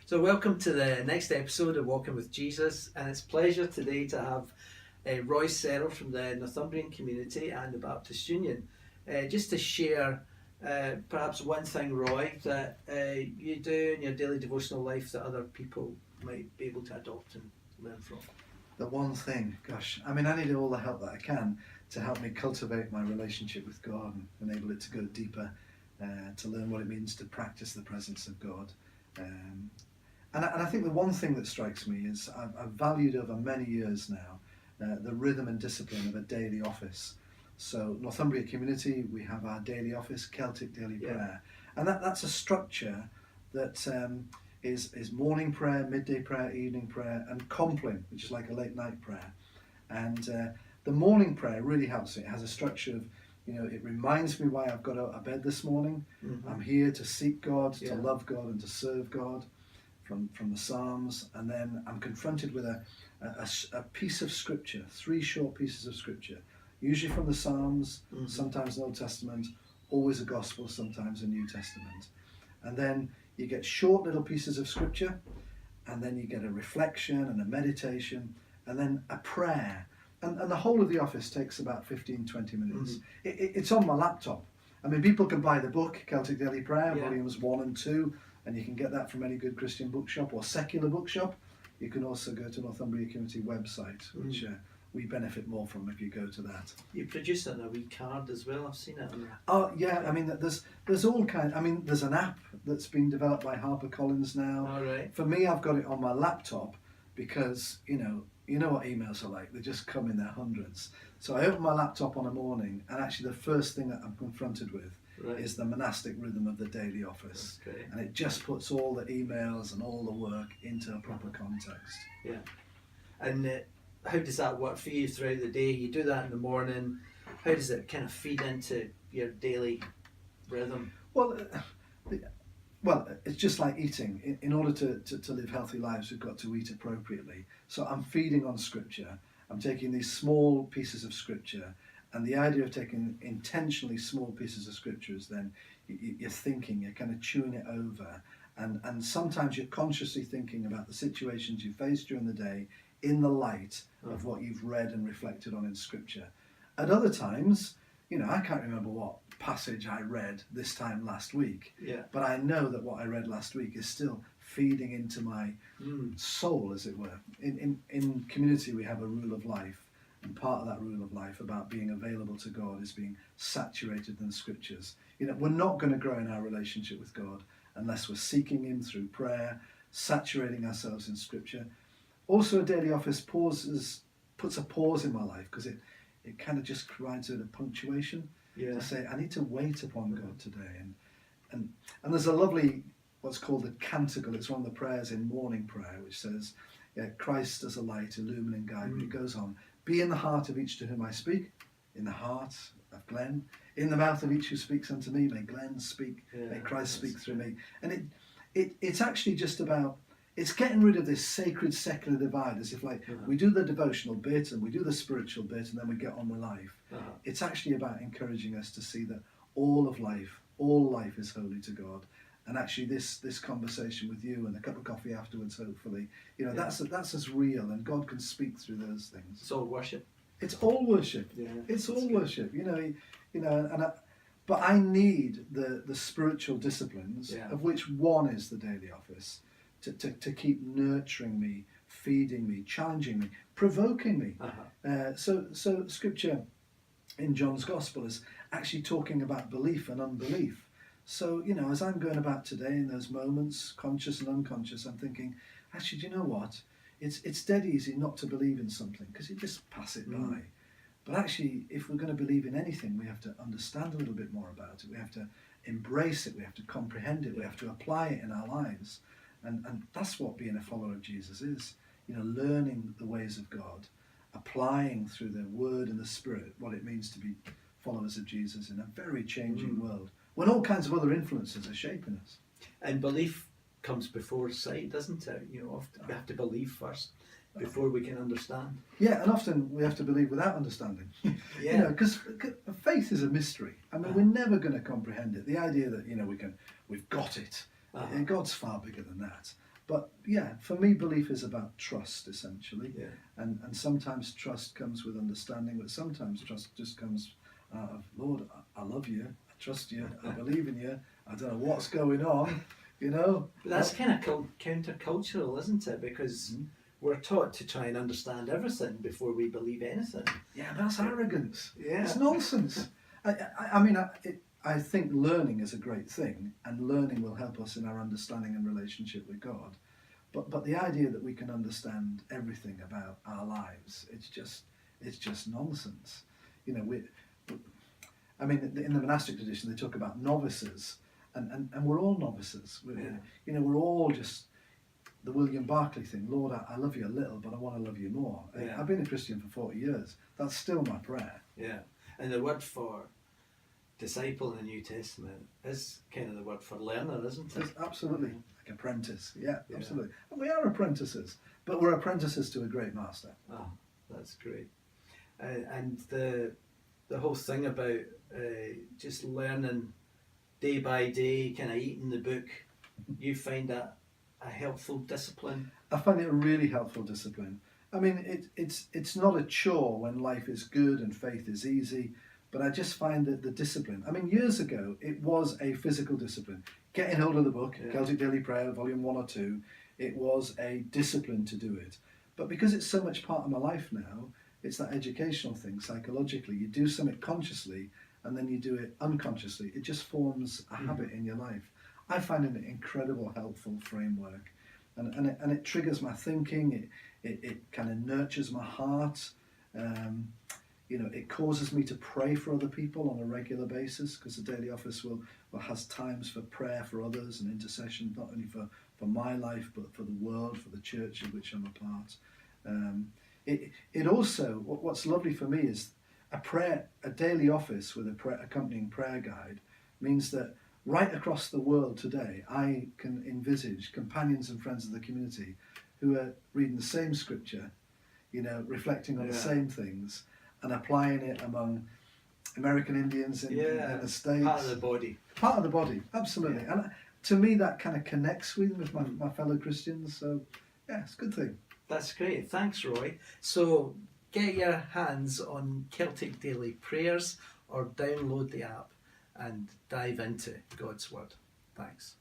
So welcome to the next episode of Walking with Jesus, and it's a pleasure today to have Roy Serrell from the Northumbrian community and the Baptist Union, just to share perhaps one thing, Roy, that you do in your daily devotional life that other people might be able to adopt and learn from. The one thing, gosh, I need all the help that I can to help me cultivate my relationship with God and enable it to go deeper, to learn what it means to practice the presence of God. And I think the one thing that strikes me is I've valued over many years now the rhythm and discipline of a daily office. So Northumbria Community, we have our daily office, Celtic Daily Prayer, and that's a structure that is morning prayer, midday prayer, evening prayer, and compline, which is like a late night prayer. And the morning prayer really helps me. It has a structure of, it reminds me why I've got out of bed this morning. Mm-hmm. I'm here to seek God, to love God, and to serve God. From the Psalms, and then I'm confronted with a piece of scripture, 3 short pieces of scripture, usually from the Psalms, mm-hmm. sometimes the Old Testament, always a Gospel, sometimes a New Testament. And then you get short little pieces of scripture, and then you get a reflection and a meditation, and then a prayer. And the whole of the office takes about 15-20 minutes. Mm-hmm. It's on my laptop. People can buy the book, Celtic Daily Prayer, volumes 1 and 2, and you can get that from any good Christian bookshop or secular bookshop. You can also go to Northumbria Community website, which we benefit more from if you go to that. You produce it in a wee card as well. I've seen it on there. Oh yeah, there's all kinds. There's an app that's been developed by HarperCollins now. All right. For me, I've got it on my laptop because you know what emails are like. They just come in their hundreds. So I open my laptop on a morning, and actually the first thing that I'm confronted with is the monastic rhythm of the daily office. And it just puts all the emails and all the work into a proper context. Yeah. And how does that work for you throughout the day? You do that in the morning. How does it kind of feed into your daily rhythm? Well, it's just like eating. In order to live healthy lives, we've got to eat appropriately. So I'm feeding on scripture. I'm taking these small pieces of scripture. And the idea of taking intentionally small pieces of scripture is then you're thinking, you're kind of chewing it over. And sometimes you're consciously thinking about the situations you face during the day in the light of what you've read and reflected on in scripture. At other times, I can't remember what passage I read this time last week. Yeah. But I know that what I read last week is still feeding into my soul, as it were. In community, we have a rule of life. And part of that rule of life about being available to God is being saturated in the scriptures. We're not going to grow in our relationship with God unless we're seeking Him through prayer, saturating ourselves in scripture. Also, a daily office puts a pause in my life because it kind of just provides a punctuation to say, I need to wait upon God today. And there's a lovely, what's called the canticle. It's one of the prayers in morning prayer, which says, Christ as a light, illumine and guide me. It goes on. Be in the heart of each to whom I speak, in the heart of Glenn, in the mouth of each who speaks unto me. May Glenn speak, may Christ speak through me. And it's actually just about, it's getting rid of this sacred secular divide, as if we do the devotional bit and we do the spiritual bit and then we get on with life. It's actually about encouraging us to see that all life is holy to God. And actually this conversation with you and a cup of coffee afterwards, hopefully, that's as real, and God can speak through those things. It's all worship. It's all worship. Yeah, it's all worship. But I need the spiritual disciplines, of which one is the daily office, to keep nurturing me, feeding me, challenging me, provoking me. So Scripture in John's Gospel is actually talking about belief and unbelief. So, as I'm going about today in those moments, conscious and unconscious, I'm thinking, actually, do you know what? It's dead easy not to believe in something because you just pass it by. But actually, if we're going to believe in anything, we have to understand a little bit more about it. We have to embrace it. We have to comprehend it. We have to apply it in our lives. And that's what being a follower of Jesus is. Learning the ways of God, applying through the Word and the Spirit what it means to be followers of Jesus in a very changing world, when all kinds of other influences are shaping us. And belief comes before sight, doesn't it? Often we have to believe first before we can understand. Yeah, and often we have to believe without understanding. Because faith is a mystery. We're never going to comprehend it. The idea that we've got it. God's far bigger than that. But yeah, for me, belief is about trust, essentially. Yeah. And sometimes trust comes with understanding, but sometimes trust just comes out of, Lord, I love you, I trust you, I believe in you, I don't know what's going on, you know. But that's kind of countercultural, isn't it? Because Mhm. we're taught to try and understand everything before we believe anything. Yeah, that's arrogance. Yeah. It's nonsense. I mean, I think learning is a great thing, and learning will help us in our understanding and relationship with God. But the idea that we can understand everything about our lives, it's just nonsense. You know, I mean, in the monastic tradition, they talk about novices, and we're all novices. Yeah. You know, we're all just the William Barclay thing. Lord, I love you a little, but I want to love you more. Yeah. I've been a Christian for 40 years. That's still my prayer. Yeah. And the word for disciple in the New Testament is kind of the word for learner, isn't it? It's absolutely like apprentice. Yeah, Yeah. absolutely. And we are apprentices, but we're apprentices to a great master. Oh, that's great. And the whole thing about just learning day by day, kind of eating the book, you find that a helpful discipline? I find it a really helpful discipline. I mean, it's not a chore when life is good and faith is easy, but I just find that the discipline. I mean, years ago, it was a physical discipline. Getting hold of the book, Yeah. Celtic Daily Prayer, volume 1 or 2, it was a discipline to do it. But because it's so much part of my life now, it's that educational thing, psychologically. You do something consciously, and then you do it unconsciously. It just forms a habit in your life. I find it an incredible, helpful framework. And it triggers my thinking, it kind of nurtures my heart. You know, it causes me to pray for other people on a regular basis, because the daily office will has times for prayer for others and intercession, not only for my life, but for the world, for the church of which I'm a part. It also, what's lovely for me is a daily office with accompanying prayer guide means that right across the world today, I can envisage companions and friends of the community who are reading the same scripture, you know, reflecting on the same things and applying it among American Indians in the States. Part of the body. Part of the body, absolutely. Yeah. And to me, that kind of connects with my fellow Christians. So, yeah, it's a good thing. That's great. Thanks, Roy. So get your hands on Celtic Daily Prayers or download the app and dive into God's Word. Thanks.